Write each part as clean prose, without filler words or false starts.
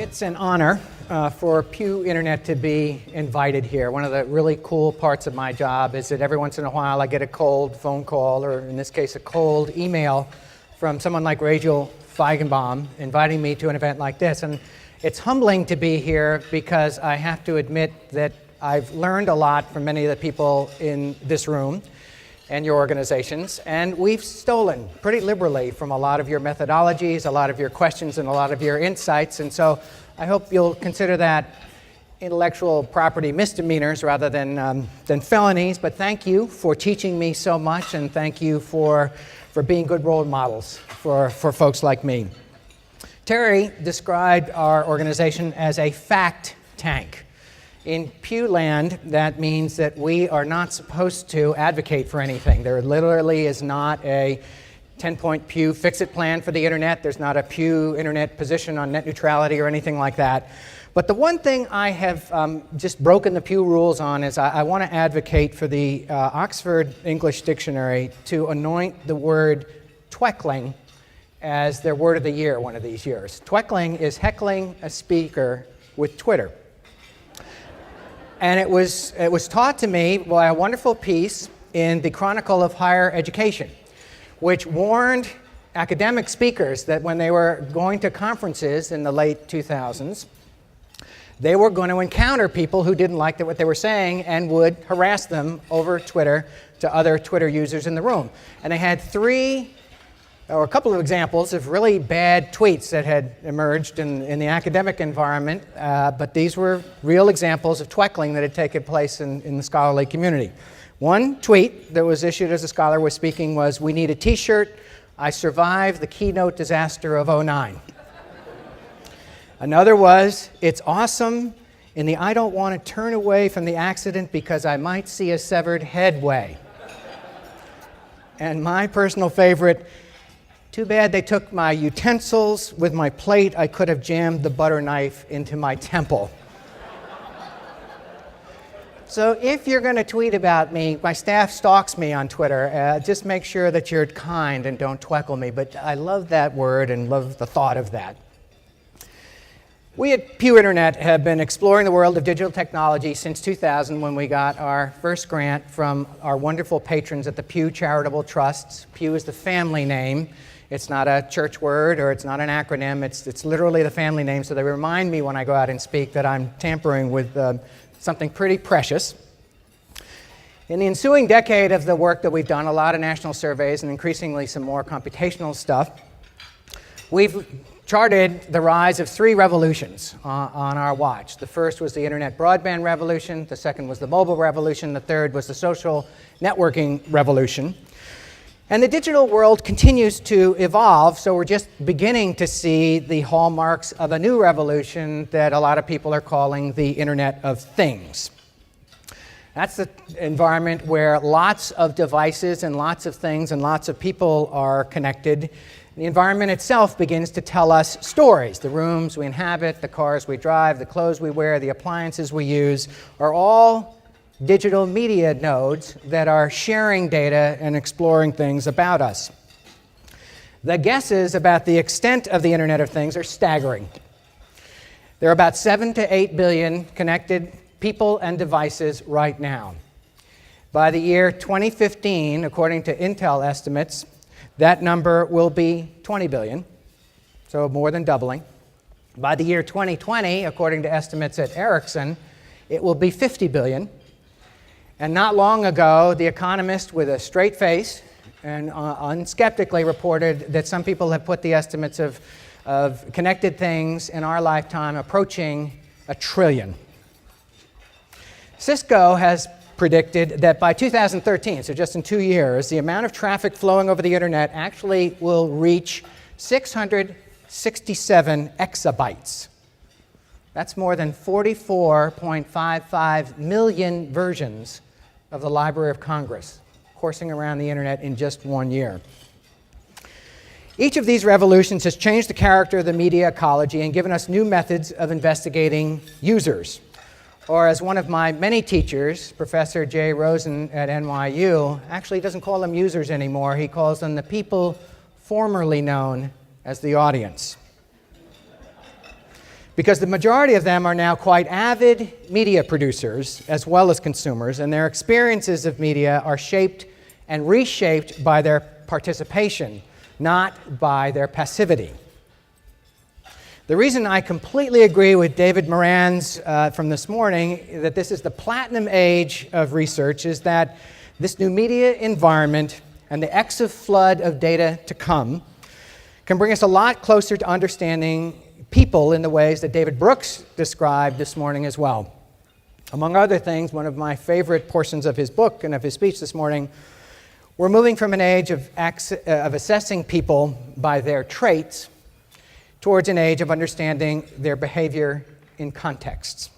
It's an honor for Pew Internet to be invited here. One of the really cool parts of my job is that every once in a while I get a cold phone call, or in this case a cold email from someone like Rachel Feigenbaum inviting me to an event like this. And it's humbling to be here because I have to admit that I've learned a lot from many of the people in this room and your organizations, and we've stolen pretty liberally from a lot of your methodologies, a lot of your questions, and a lot of your insights. And so I hope you'll consider that intellectual property misdemeanors rather than felonies. But thank you for teaching me so much, and thank you for being good role models for folks like me. Terry described our organization as a fact tank. In Pew land, that means that we are not supposed to advocate for anything. There literally is not a 10-point Pew fix-it plan for the internet. There's not a Pew Internet position on net neutrality or anything like that. But the one thing I have just broken the Pew rules on is I want to advocate for the Oxford English Dictionary to anoint the word tweckling as their word of the year one of these years. Tweckling is heckling a speaker with Twitter. And it was taught to me by a wonderful piece in the Chronicle of Higher Education, which warned academic speakers that when they were going to conferences in the late 2000s, they were going to encounter people who didn't like what they were saying and would harass them over Twitter to other Twitter users in the room. And they had a couple of examples of really bad tweets that had emerged in the academic environment, but these were real examples of tweckling that had taken place in the scholarly community. One tweet that was issued as a scholar was speaking was, "We need a t-shirt, I survived the keynote disaster of '09. Another was, "It's awesome in the I don't want to turn away from the accident because I might see a severed head way." And my personal favorite, "Too bad they took my utensils. With my plate, I could have jammed the butter knife into my temple." So if you're going to tweet about me, my staff stalks me on Twitter. Just make sure that you're kind and don't tweckle me. But I love that word and love the thought of that. We at Pew Internet have been exploring the world of digital technology since 2000, when we got our first grant from our wonderful patrons at the Pew Charitable Trusts. Pew is the family name. It's not a church word, or it's not an acronym. It's literally the family name, so they remind me when I go out and speak that I'm tampering with something pretty precious. In the ensuing decade of the work that we've done, a lot of national surveys and increasingly some more computational stuff, we've charted the rise of three revolutions on our watch. The first was the internet broadband revolution, the second was the mobile revolution, the third was the social networking revolution. And the digital world continues to evolve, so we're just beginning to see the hallmarks of a new revolution that a lot of people are calling the Internet of Things. That's the environment where lots of devices and lots of things and lots of people are connected. The environment itself begins to tell us stories. The rooms we inhabit, the cars we drive, the clothes we wear, the appliances we use are all digital media nodes that are sharing data and exploring things about us. The guesses about the extent of the Internet of Things are staggering. There are about 7 to 8 billion connected people and devices right now. By the year 2015, according to Intel estimates, that number will be 20 billion, so more than doubling. By the year 2020, according to estimates at Ericsson, it will be 50 billion. And not long ago, The Economist, with a straight face and unskeptically, reported that some people have put the estimates of connected things in our lifetime approaching 1 trillion. Cisco has predicted that by 2013, so just in 2 years, the amount of traffic flowing over the internet actually will reach 667 exabytes. That's more than 44.55 million versions of the Library of Congress coursing around the internet in just 1 year. Each of these revolutions has changed the character of the media ecology and given us new methods of investigating users. Or as one of my many teachers, Professor Jay Rosen at NYU, actually doesn't call them users anymore. He calls them the people formerly known as the audience. because the majority of them are now quite avid media producers as well as consumers, and their experiences of media are shaped and reshaped by their participation, not by their passivity. The reason I completely agree with David Moran's from this morning that this is the platinum age of research is that this new media environment and the exaflood of data to come can bring us a lot closer to understanding people in the ways that David Brooks described this morning as well. Among other things, one of my favorite portions of his book and of his speech this morning, we're moving from an age of assessing people by their traits towards an age of understanding their behavior in contexts.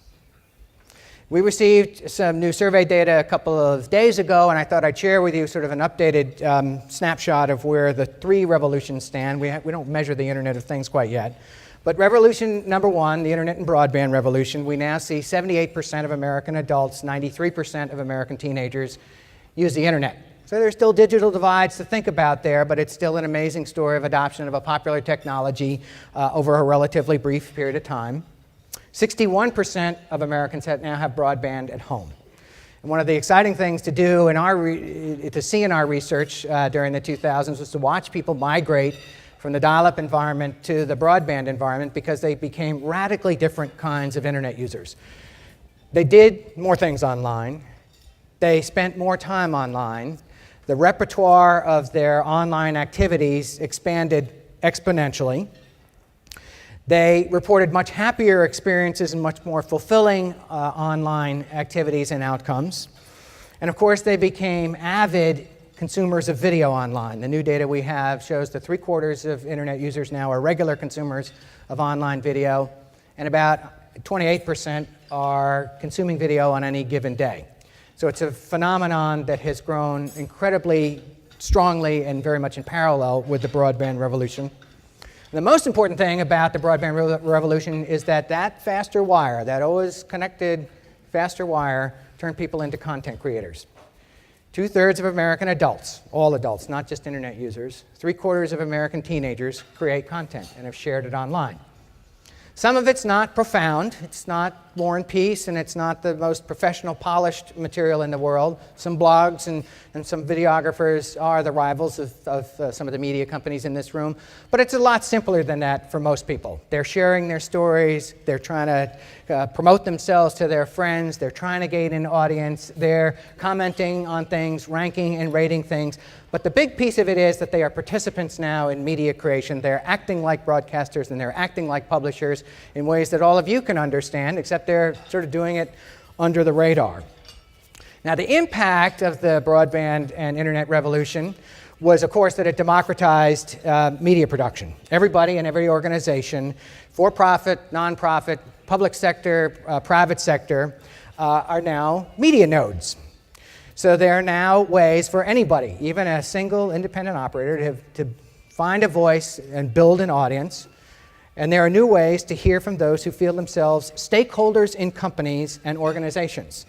We received some new survey data a couple of days ago, and I thought I'd share with you sort of an updated snapshot of where the three revolutions stand. We don't measure the Internet of Things quite yet. But revolution number one, the Internet and broadband revolution, we now see 78% of American adults, 93% of American teenagers use the Internet. So there's still digital divides to think about there, but it's still an amazing story of adoption of a popular technology over a relatively brief period of time. 61% of Americans now have broadband at home. And one of the exciting things to do to see in our research during the 2000s was to watch people migrate from the dial-up environment to the broadband environment because they became radically different kinds of Internet users. They did more things online. They spent more time online. The repertoire of their online activities expanded exponentially. They reported much happier experiences and much more fulfilling online activities and outcomes. And of course, they became avid consumers of video online. The new data we have shows that 3/4 of Internet users now are regular consumers of online video, and about 28% are consuming video on any given day. So it's a phenomenon that has grown incredibly strongly and very much in parallel with the broadband revolution. The most important thing about the broadband revolution is that faster wire, that always connected faster wire, turned people into content creators. 2/3 of American adults, all adults, not just Internet users, 3/4 of American teenagers create content and have shared it online. Some of it's not profound. It's not War and Peace, and it's not the most professional, polished material in the world. Some blogs and some videographers are the rivals of some of the media companies in this room. But it's a lot simpler than that for most people. They're sharing their stories. They're trying to promote themselves to their friends. They're trying to gain an audience. They're commenting on things, ranking and rating things. But the big piece of it is that they are participants now in media creation. They're acting like broadcasters and they're acting like publishers in ways that all of you can understand, except they're sort of doing it under the radar. Now, the impact of the broadband and Internet revolution was, of course, that it democratized media production. Everybody in every organization, for-profit, nonprofit, public sector, private sector, are now media nodes. So there are now ways for anybody, even a single independent operator, to find a voice and build an audience. And there are new ways to hear from those who feel themselves stakeholders in companies and organizations.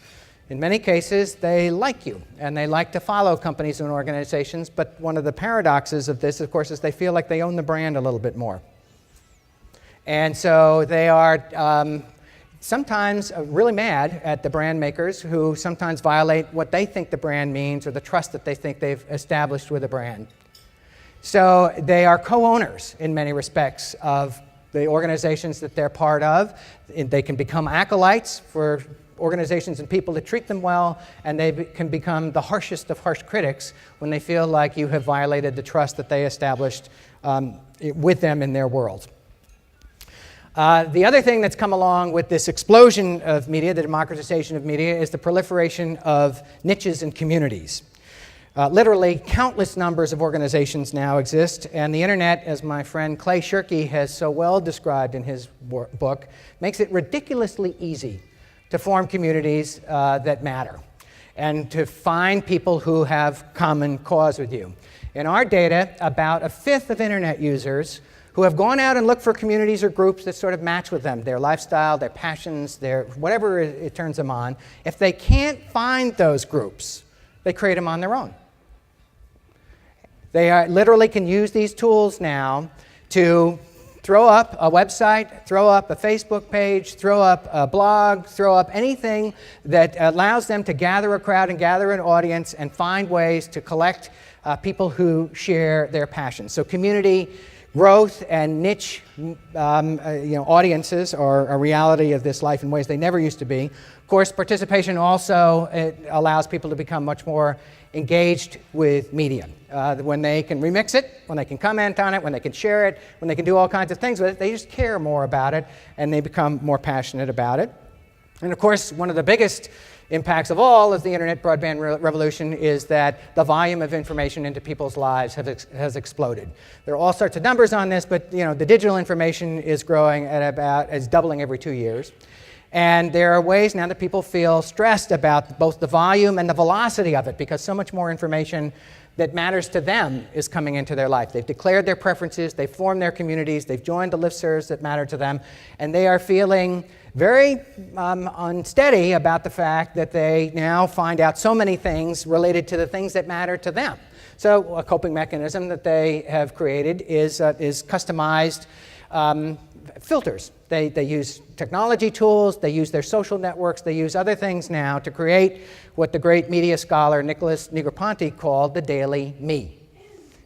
In many cases, they like you, and they like to follow companies and organizations, but one of the paradoxes of this, of course, is they feel like they own the brand a little bit more. And so they are sometimes really mad at the brand makers who sometimes violate what they think the brand means or the trust that they think they've established with a brand. So they are co-owners in many respects of the organizations that they're part of. They can become acolytes for organizations and people that treat them well, and they can become the harshest of harsh critics when they feel like you have violated the trust that they established with them in their world. The other thing that's come along with this explosion of media, the democratization of media, is the proliferation of niches and communities. Literally, countless numbers of organizations now exist, and the Internet, as my friend Clay Shirky has so well described in his book, makes it ridiculously easy to form communities that matter and to find people who have common cause with you. In our data, about 1/5 of Internet users who have gone out and looked for communities or groups that sort of match with them, their lifestyle, their passions, their whatever it turns them on, if they can't find those groups, they create them on their own. They literally can use these tools now to throw up a website, throw up a Facebook page, throw up a blog, throw up anything that allows them to gather a crowd and gather an audience and find ways to collect people who share their passion. So community growth and niche audiences are a reality of this life in ways they never used to be. Of course, participation also allows people to become much more engaged with media. When they can remix it, when they can comment on it, when they can share it, when they can do all kinds of things with it, they just care more about it and they become more passionate about it. And of course, one of the biggest impacts of all of the internet broadband revolution is that the volume of information into people's lives has exploded. There are all sorts of numbers on this, but the digital information is growing at is doubling every 2 years. And there are ways now that people feel stressed about both the volume and the velocity of it, because so much more information that matters to them is coming into their life. They've declared their preferences, they've formed their communities, they've joined the listservs that matter to them, and they are feeling very unsteady about the fact that they now find out so many things related to the things that matter to them. So a coping mechanism that they have created is customized filters. They use technology tools, they use their social networks, they use other things now to create what the great media scholar Nicholas Negroponte called the daily me.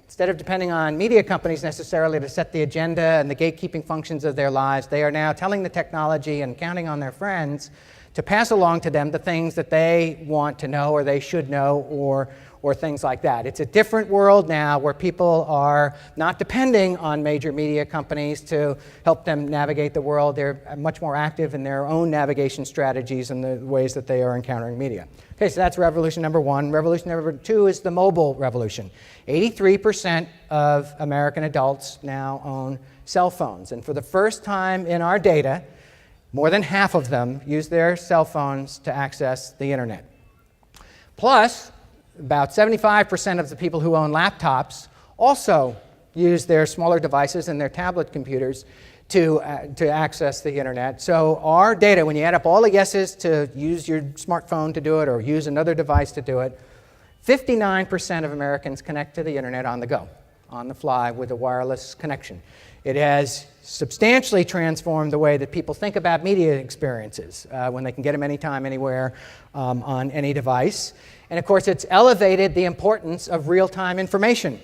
Instead of depending on media companies necessarily to set the agenda and the gatekeeping functions of their lives, they are now telling the technology and counting on their friends to pass along to them the things that they want to know or they should know or things like that. It's a different world now where people are not depending on major media companies to help them navigate the world. They're much more active in their own navigation strategies and the ways that they are encountering media. Okay, so that's revolution number one. Revolution number two is the mobile revolution. 83% of American adults now own cell phones. And for the first time in our data, more than half of them use their cell phones to access the internet. Plus, about 75% of the people who own laptops also use their smaller devices and their tablet computers to access the internet. So our data, when you add up all the yeses to use your smartphone to do it or use another device to do it, 59% of Americans connect to the internet on the go, on the fly with a wireless connection. It has substantially transformed the way that people think about media experiences when they can get them anytime, anywhere, on any device. And of course, it's elevated the importance of real-time information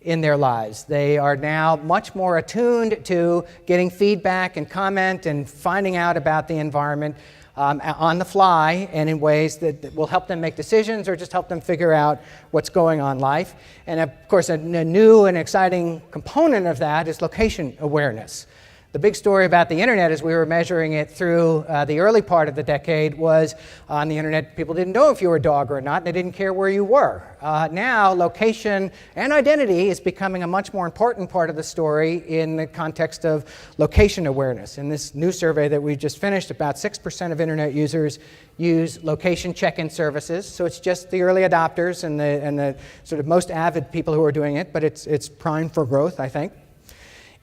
in their lives. They are now much more attuned to getting feedback and comment and finding out about the environment on the fly and in ways that will help them make decisions or just help them figure out what's going on in life. And of course, a new and exciting component of that is location awareness. The big story about the internet as we were measuring it through the early part of the decade was on the internet, people didn't know if you were a dog or not. They didn't care where you were. Now, location and identity is becoming a much more important part of the story in the context of location awareness. In this new survey that we just finished, about 6% of internet users use location check-in services. So it's just the early adopters and the sort of most avid people who are doing it, but it's primed for growth, I think.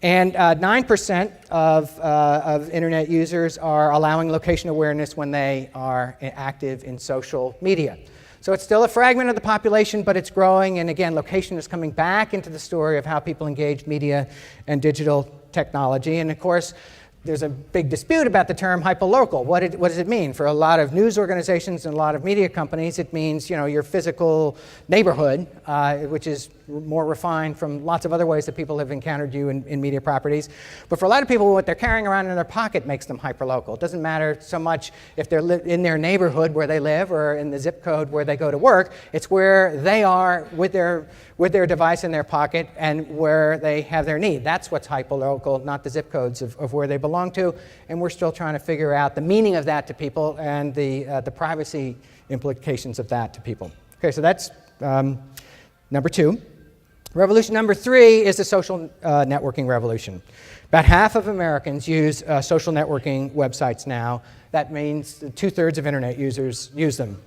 And 9% of internet users are allowing location awareness when they are active in social media. So it's still a fragment of the population, but it's growing. And again, location is coming back into the story of how people engage media and digital technology. And of course, there's a big dispute about the term hyperlocal. What does it mean? For a lot of news organizations and a lot of media companies, it means your physical neighborhood, which is more refined from lots of other ways that people have encountered you in media properties. But for a lot of people, what they're carrying around in their pocket makes them hyperlocal. It doesn't matter so much if they're in their neighborhood where they live or in the zip code where they go to work. It's where they are with their device in their pocket and where they have their need. That's what's hyperlocal, not the zip codes of where they belong to. And we're still trying to figure out the meaning of that to people and the privacy implications of that to people. Okay, so that's number two. Revolution number three is the social networking revolution. About half of Americans use social networking websites now. That means 2/3 of internet users use them.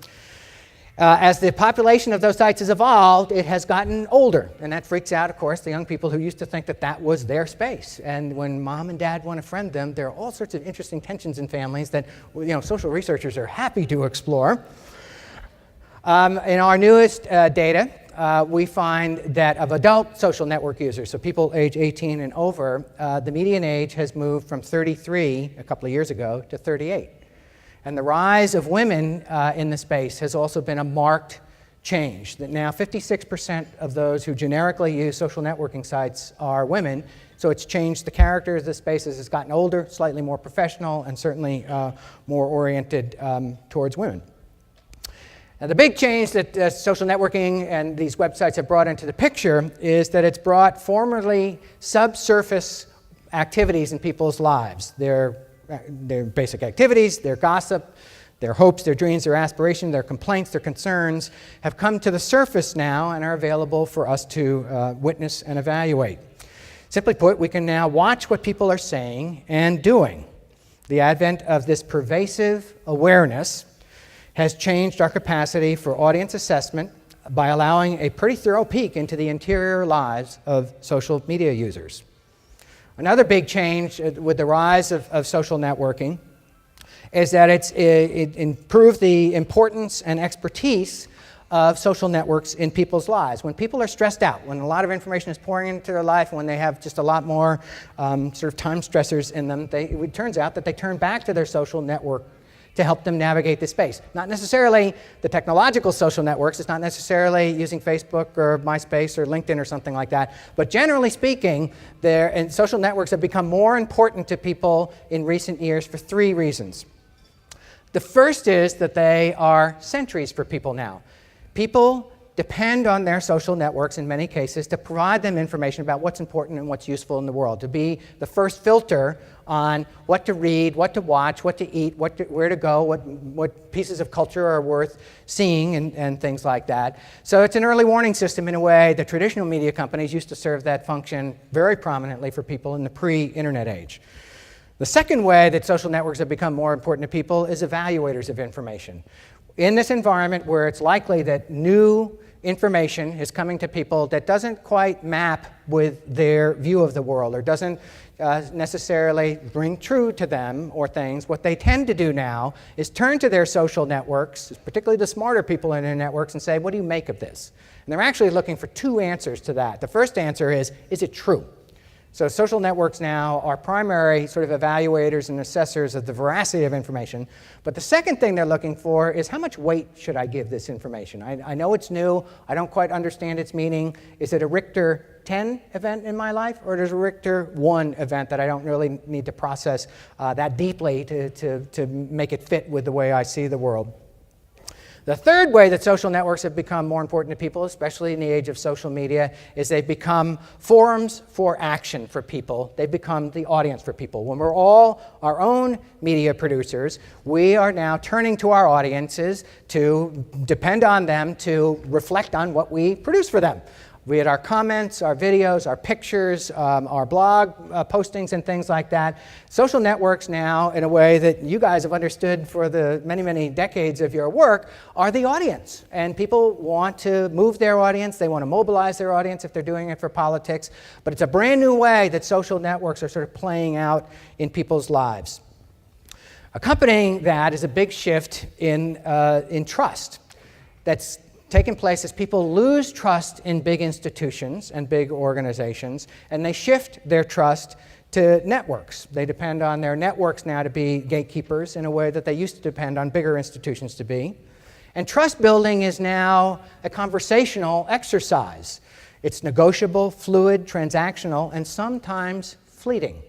As the population of those sites has evolved, it has gotten older. And that freaks out, of course, the young people who used to think that that was their space. And when mom and dad want to friend them, there are all sorts of interesting tensions in families that social researchers are happy to explore. In our newest data, we find that of adult social network users, so people age 18 and over, the median age has moved from 33 a couple of years ago to 38. And the rise of women in the space has also been a marked change, that now 56% of those who generically use social networking sites are women. So it's changed the character of the space as it's gotten older, slightly more professional, and certainly more oriented towards women. Now, the big change that social networking and these websites have brought into the picture is that it's brought formerly subsurface activities in people's lives. Their basic activities, their gossip, their hopes, their dreams, their aspirations, their complaints, their concerns have come to the surface now and are available for us to witness and evaluate. Simply put, we can now watch what people are saying and doing. The advent of this pervasive awareness has changed our capacity for audience assessment by allowing a pretty thorough peek into the interior lives of social media users. Another big change with the rise of social networking is that it improved the importance and expertise of social networks in people's lives. When people are stressed out, when a lot of information is pouring into their life, when they have just a lot more sort of time stressors in them, it turns out that they turn back to their social network to help them navigate the space. Not necessarily the technological social networks, it's not necessarily using Facebook or MySpace or LinkedIn or something like that, but generally speaking, social networks have become more important to people in recent years for three reasons. The first is that they are sentries for people now. People depend on their social networks in many cases to provide them information about what's important and what's useful in the world, to be the first filter on what to read, what to watch, what to eat, where to go, what pieces of culture are worth seeing and things like that. So it's an early warning system in a way. The traditional media companies used to serve that function very prominently for people in the pre-internet age. The second way that social networks have become more important to people is evaluators of information. In this environment where it's likely that new information is coming to people that doesn't quite map with their view of the world or doesn't necessarily ring true to them or things, what they tend to do now is turn to their social networks, particularly the smarter people in their networks, and say, what do you make of this? And they're actually looking for two answers to that. The first answer is it true? So social networks now are primary sort of evaluators and assessors of the veracity of information. But the second thing they're looking for is how much weight should I give this information? I know it's new. I don't quite understand its meaning. Is it a Richter 10 event in my life, or is it a Richter 1 event that I don't really need to process that deeply to make it fit with the way I see the world? The third way that social networks have become more important to people, especially in the age of social media, is they've become forums for action for people. They've become the audience for people. When we're all our own media producers, we are now turning to our audiences to depend on them to reflect on what we produce for them. Be it our comments, our videos, our pictures, our blog postings and things like that. Social networks now, in a way that you guys have understood for the many, many decades of your work, are the audience. And people want to move their audience. They want to mobilize their audience if they're doing it for politics. But it's a brand new way that social networks are sort of playing out in people's lives. Accompanying that is a big shift in trust that's taken place as people lose trust in big institutions and big organizations, and they shift their trust to networks. They depend on their networks now to be gatekeepers in a way that they used to depend on bigger institutions to be. And trust building is now a conversational exercise. It's negotiable, fluid, transactional, and sometimes fleeting.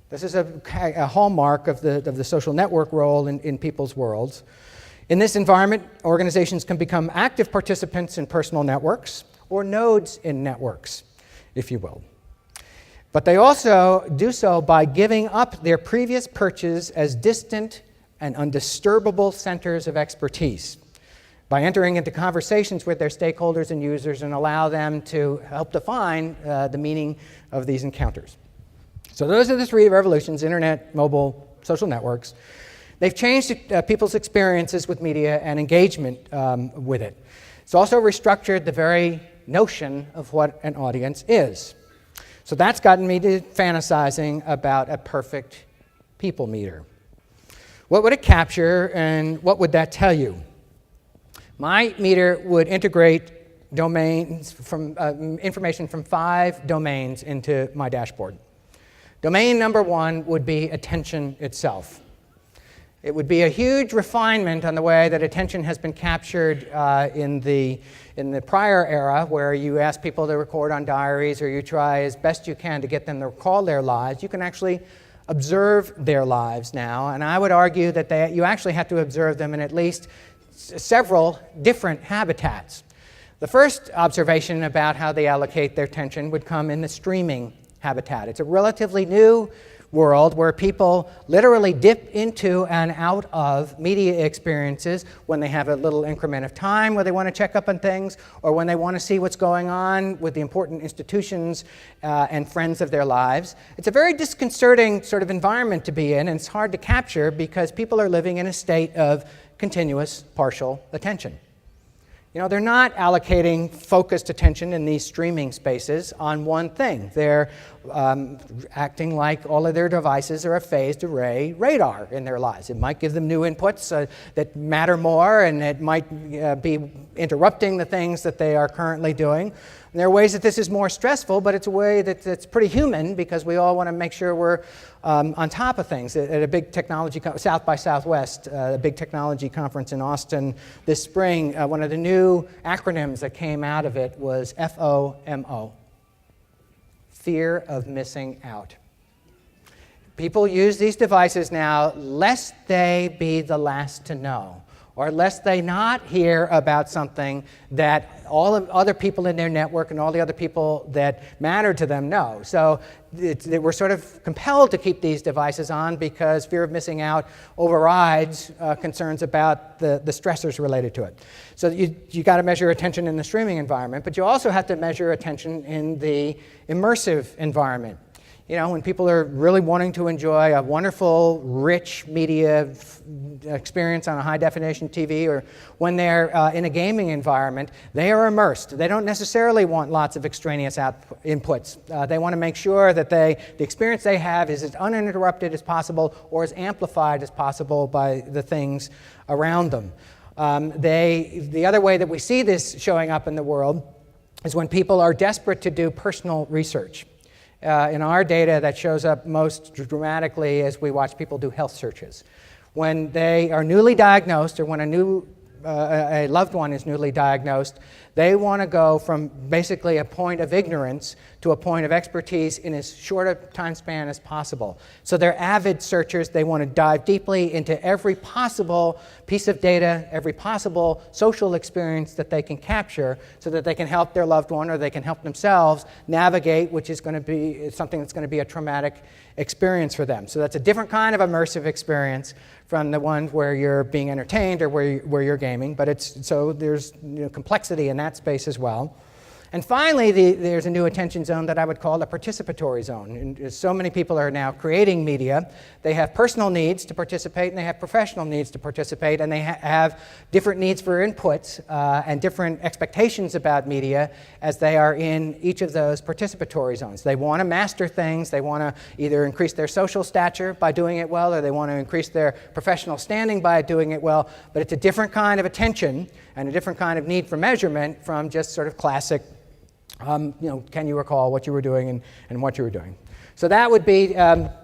This is a hallmark of the social network role in people's worlds. In this environment, organizations can become active participants in personal networks or nodes in networks, if you will. But they also do so by giving up their previous perches as distant and undisturbable centers of expertise, by entering into conversations with their stakeholders and users and allow them to help define the meaning of these encounters. So those are the three revolutions: internet, mobile, social networks. They've changed people's experiences with media and engagement with it. It's also restructured the very notion of what an audience is. So that's gotten me to fantasizing about a perfect people meter. What would it capture, and what would that tell you? My meter would integrate domains from information from 5 domains into my dashboard. Domain number 1 would be attention itself. It would be a huge refinement on the way that attention has been captured in the prior era, where you ask people to record on diaries, or you try as best you can to get them to recall their lives. You can actually observe their lives now, and I would argue that you actually have to observe them in at least several different habitats. The first observation about how they allocate their attention would come in the streaming habitat. It's a relatively new world where people literally dip into and out of media experiences when they have a little increment of time where they want to check up on things, or when they want to see what's going on with the important institutions and friends of their lives. It's a very disconcerting sort of environment to be in, and it's hard to capture because people are living in a state of continuous partial attention. You know, they're not allocating focused attention in these streaming spaces on one thing. They're acting like all of their devices are a phased array radar in their lives. It might give them new inputs that matter more, and it might be interrupting the things that they are currently doing. And there are ways that this is more stressful, but it's a way that's pretty human, because we all want to make sure we're on top of things. At a big technology, South by Southwest, a big technology conference in Austin this spring, one of the new acronyms that came out of it was FOMO, fear of missing out. People use these devices now lest they be the last to know, or lest they not hear about something that all of other people in their network and all the other people that matter to them know. So we're sort of compelled to keep these devices on because fear of missing out overrides concerns about the stressors related to it. So you got to measure attention in the streaming environment, but you also have to measure attention in the immersive environment. You know, when people are really wanting to enjoy a wonderful, rich media experience on a high-definition TV, or when they're in a gaming environment, they are immersed. They don't necessarily want lots of extraneous inputs. They want to make sure that the experience they have is as uninterrupted as possible, or as amplified as possible by the things around them. The other way that we see this showing up in the world is when people are desperate to do personal research. In our data, that shows up most dramatically as we watch people do health searches. When they are newly diagnosed, or when a loved one is newly diagnosed, they want to go from basically a point of ignorance to a point of expertise in as short a time span as possible. So they're avid searchers. They want to dive deeply into every possible piece of data, every possible social experience that they can capture, so that they can help their loved one, or they can help themselves navigate, which is going to be something that's going to be a traumatic experience for them. So that's a different kind of immersive experience from the one where you're being entertained or where you're gaming, but there's complexity in that space as well. And finally, there's a new attention zone that I would call a participatory zone. And so many people are now creating media. They have personal needs to participate, and they have professional needs to participate, and they have different needs for inputs and different expectations about media as they are in each of those participatory zones. They want to master things. They want to either increase their social stature by doing it well, or they want to increase their professional standing by doing it well. But it's a different kind of attention and a different kind of need for measurement from just sort of classic can you recall what you were doing and what you were doing? So that would be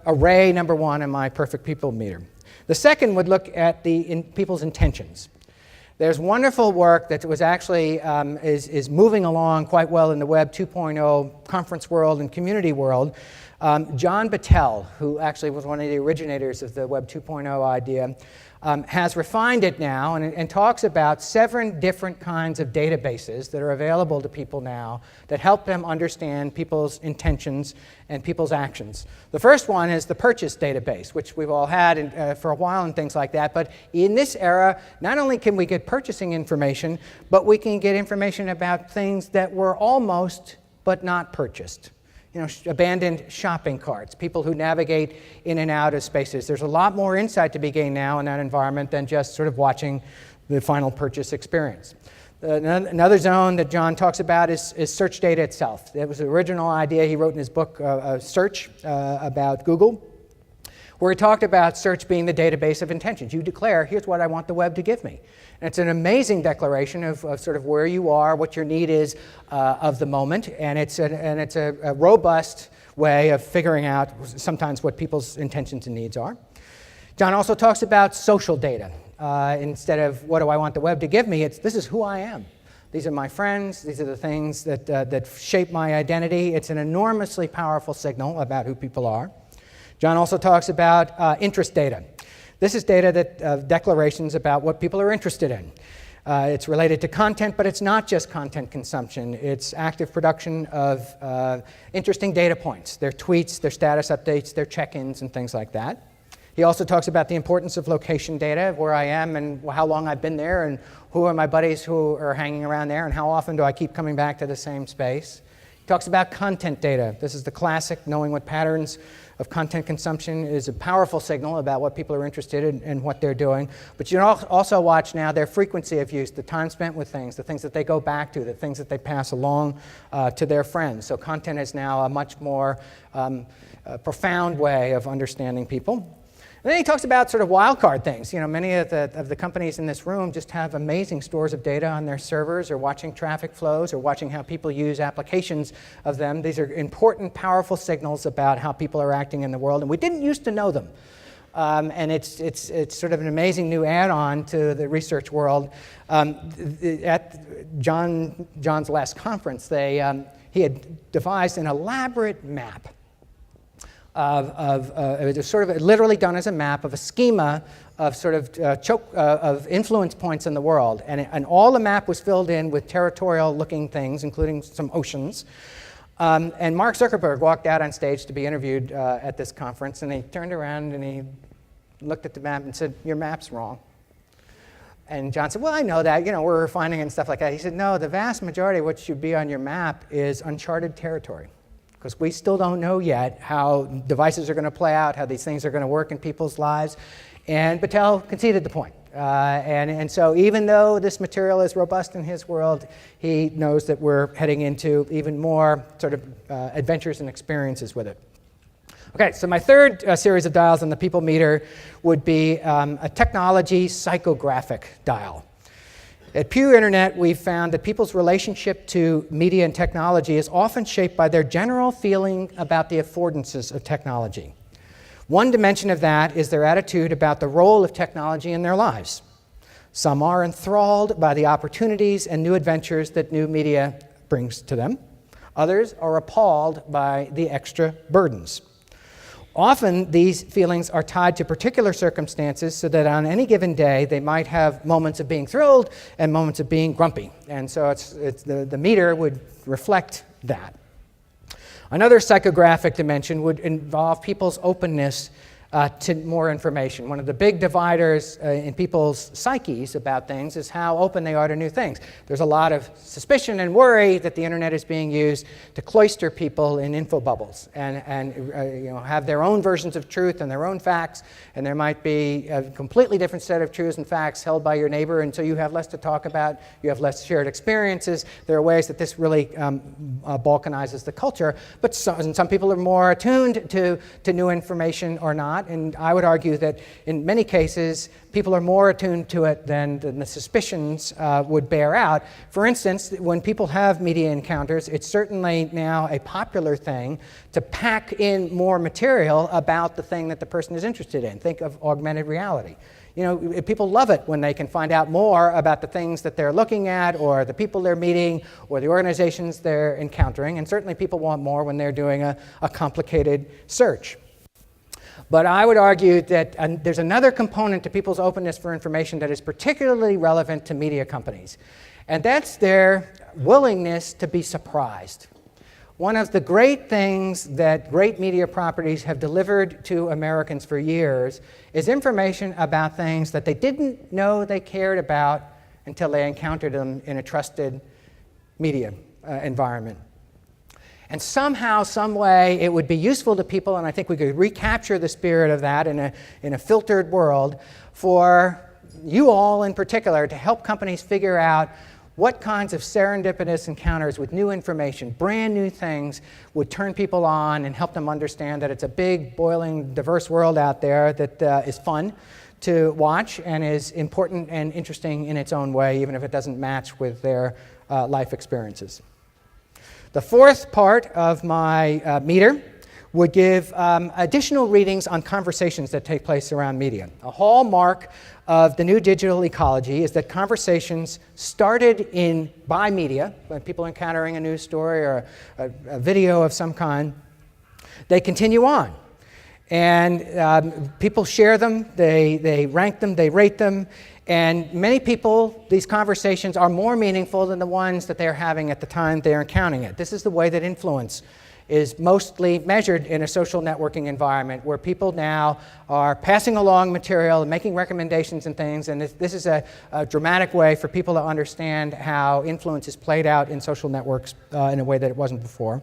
array number 1 in my perfect people meter. The second would look at people's intentions. There's wonderful work that was actually is moving along quite well in the Web 2.0 conference world and community world. John Battelle, who actually was one of the originators of the Web 2.0 idea, has refined it now and talks about 7 different kinds of databases that are available to people now that help them understand people's intentions and people's actions. The first one is the purchase database, which we've all had for a while and things like that. But in this era, not only can we get purchasing information, but we can get information about things that were almost but not purchased. Abandoned shopping carts, people who navigate in and out of spaces. There's a lot more insight to be gained now in that environment than just sort of watching the final purchase experience. Another zone that John talks about is search data itself. That was the original idea he wrote in his book, Search, about Google, where he talked about search being the database of intentions. You declare, here's what I want the web to give me. And it's an amazing declaration of sort of where you are, what your need is of the moment, and it's a robust way of figuring out sometimes what people's intentions and needs are. John also talks about social data. Instead of what do I want the web to give me, it's this is who I am. These are my friends. These are the things that shape my identity. It's an enormously powerful signal about who people are. John also talks about interest data. This is data that declarations about what people are interested in. It's related to content, but it's not just content consumption. It's active production of interesting data points, their tweets, their status updates, their check-ins, and things like that. He also talks about the importance of location data, where I am and how long I've been there, and who are my buddies who are hanging around there, and how often do I keep coming back to the same space. He talks about content data. This is the classic, knowing what patterns of content consumption is a powerful signal about what people are interested in and what they're doing. But you can also watch now their frequency of use, the time spent with things, the things that they go back to, the things that they pass along to their friends. So content is now a much more profound way of understanding people. And then he talks about sort of wildcard things. You know, many of the companies in this room just have amazing stores of data on their servers, or watching traffic flows, or watching how people use applications of them. These are important, powerful signals about how people are acting in the world, and we didn't used to know them. And it's sort of an amazing new add-on to the research world. At John's last conference, he had devised an elaborate map it was sort of literally done as a map of a schema of sort of influence points in the world, and all the map was filled in with territorial-looking things, including some oceans. And Mark Zuckerberg walked out on stage to be interviewed at this conference, and he turned around and he looked at the map and said, "Your map's wrong." And John said, "Well, I know that. You know, we're refining and stuff like that." He said, "No, the vast majority of what should be on your map is uncharted territory, because we still don't know yet how devices are going to play out, how these things are going to work in people's lives." And Patel conceded the point. And so even though this material is robust in his world, he knows that we're heading into even more sort of adventures and experiences with it. Okay, so my third series of dials on the people meter would be a technology psychographic dial. At Pew Internet, we've found that people's relationship to media and technology is often shaped by their general feeling about the affordances of technology. One dimension of that is their attitude about the role of technology in their lives. Some are enthralled by the opportunities and new adventures that new media brings to them. Others are appalled by the extra burdens. Often, these feelings are tied to particular circumstances, so that on any given day, they might have moments of being thrilled and moments of being grumpy. And so the meter would reflect that. Another psychographic dimension would involve people's openness to more information. One of the big dividers in people's psyches about things is how open they are to new things. There's a lot of suspicion and worry that the internet is being used to cloister people in info bubbles and have their own versions of truth and their own facts, and there might be a completely different set of truths and facts held by your neighbor, and so you have less to talk about, you have less shared experiences. There are ways that this really balkanizes the culture, but some people are more attuned to new information or not. And I would argue that in many cases, people are more attuned to it than the suspicions would bear out. For instance, when people have media encounters, it's certainly now a popular thing to pack in more material about the thing that the person is interested in. Think of augmented reality. You know, people love it when they can find out more about the things that they're looking at, or the people they're meeting, or the organizations they're encountering. And certainly people want more when they're doing a complicated search. But I would argue that there's another component to people's openness for information that is particularly relevant to media companies, and that's their willingness to be surprised. One of the great things that great media properties have delivered to Americans for years is information about things that they didn't know they cared about until they encountered them in a trusted media environment. And somehow, some way, it would be useful to people, and I think we could recapture the spirit of that in a filtered world, for you all in particular to help companies figure out what kinds of serendipitous encounters with new information, brand new things, would turn people on and help them understand that it's a big, boiling, diverse world out there that is fun to watch and is important and interesting in its own way, even if it doesn't match with their life experiences. The fourth part of my meter would give additional readings on conversations that take place around media. A hallmark of the new digital ecology is that conversations started by media, by people encountering a news story or a video of some kind, they continue on. And people share them, they rank them, they rate them, and many people, these conversations are more meaningful than the ones that they're having at the time they're encountering it. This is the way that influence is mostly measured in a social networking environment where people now are passing along material and making recommendations and things, and this is a dramatic way for people to understand how influence is played out in social networks in a way that it wasn't before.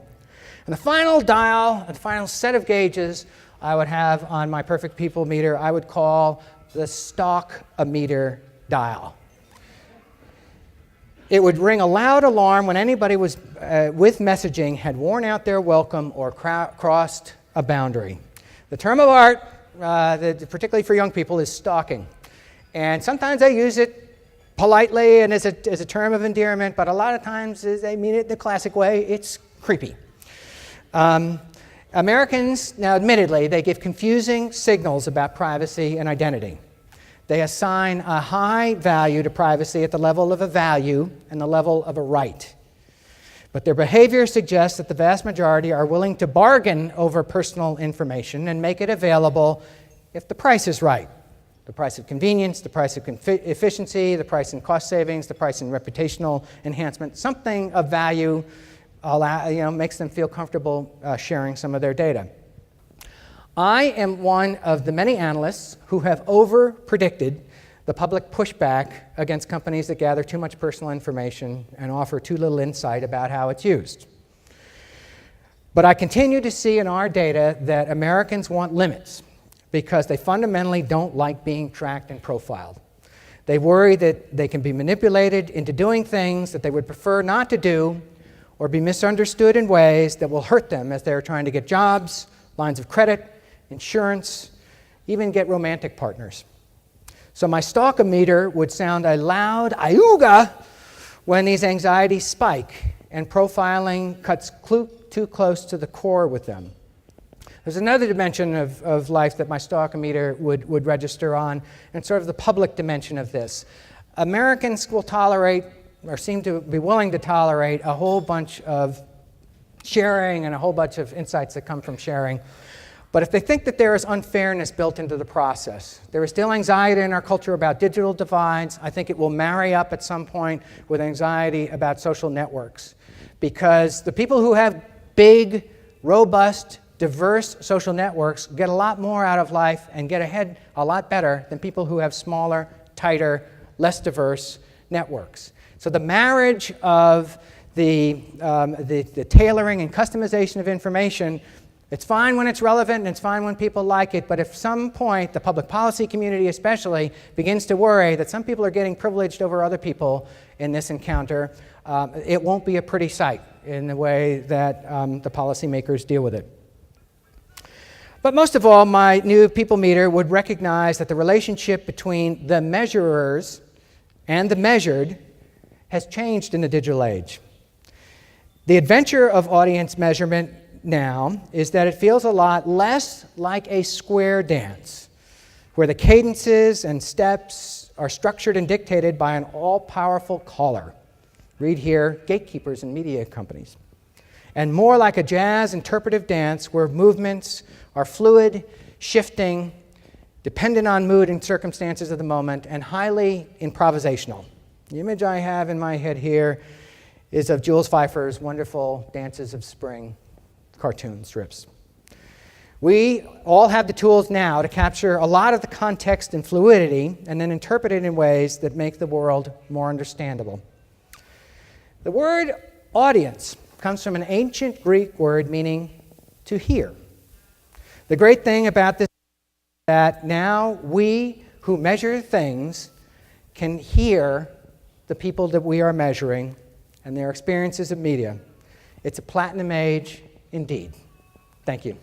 And the final dial, the final set of gauges I would have on my perfect people meter, I would call the stalk-a-meter dial. It would ring a loud alarm when anybody was with messaging had worn out their welcome or crossed a boundary. The term of art, particularly for young people, is stalking. And sometimes they use it politely and as a term of endearment, but a lot of times they mean it the classic way. It's creepy. Americans, now admittedly, they give confusing signals about privacy and identity. They assign a high value to privacy at the level of a value and the level of a right. But their behavior suggests that the vast majority are willing to bargain over personal information and make it available if the price is right. The price of convenience, the price of efficiency, the price in cost savings, the price in reputational enhancement, something of value makes them feel comfortable sharing some of their data. I am one of the many analysts who have over-predicted the public pushback against companies that gather too much personal information and offer too little insight about how it's used. But I continue to see in our data that Americans want limits because they fundamentally don't like being tracked and profiled. They worry that they can be manipulated into doing things that they would prefer not to do or be misunderstood in ways that will hurt them as they're trying to get jobs, lines of credit, insurance, even get romantic partners. So my stalk-a-meter would sound a loud ayuga when these anxieties spike and profiling cuts too close to the core with them. There's another dimension of life that my stalk-a-meter would register on, and sort of the public dimension of this. Americans will tolerate, or seem to be willing to tolerate, a whole bunch of sharing and a whole bunch of insights that come from sharing. But if they think that there is unfairness built into the process, there is still anxiety in our culture about digital divides. I think it will marry up at some point with anxiety about social networks. Because the people who have big, robust, diverse social networks get a lot more out of life and get ahead a lot better than people who have smaller, tighter, less diverse networks. So the marriage of the tailoring and customization of information, it's fine when it's relevant and it's fine when people like it, but if some point the public policy community especially begins to worry that some people are getting privileged over other people in this encounter, it won't be a pretty sight in the way that the policymakers deal with it. But most of all, my new people meter would recognize that the relationship between the measurers and the measured has changed in the digital age. The adventure of audience measurement now is that it feels a lot less like a square dance, where the cadences and steps are structured and dictated by an all-powerful caller. Read here, gatekeepers and media companies. And more like a jazz interpretive dance where movements are fluid, shifting, dependent on mood and circumstances of the moment, and highly improvisational. The image I have in my head here is of Jules Feiffer's wonderful Dances of Spring cartoon strips. We all have the tools now to capture a lot of the context and fluidity and then interpret it in ways that make the world more understandable. The word audience comes from an ancient Greek word meaning to hear. The great thing about this is that now we who measure things can hear the people that we are measuring and their experiences of media. It's a platinum age indeed. Thank you.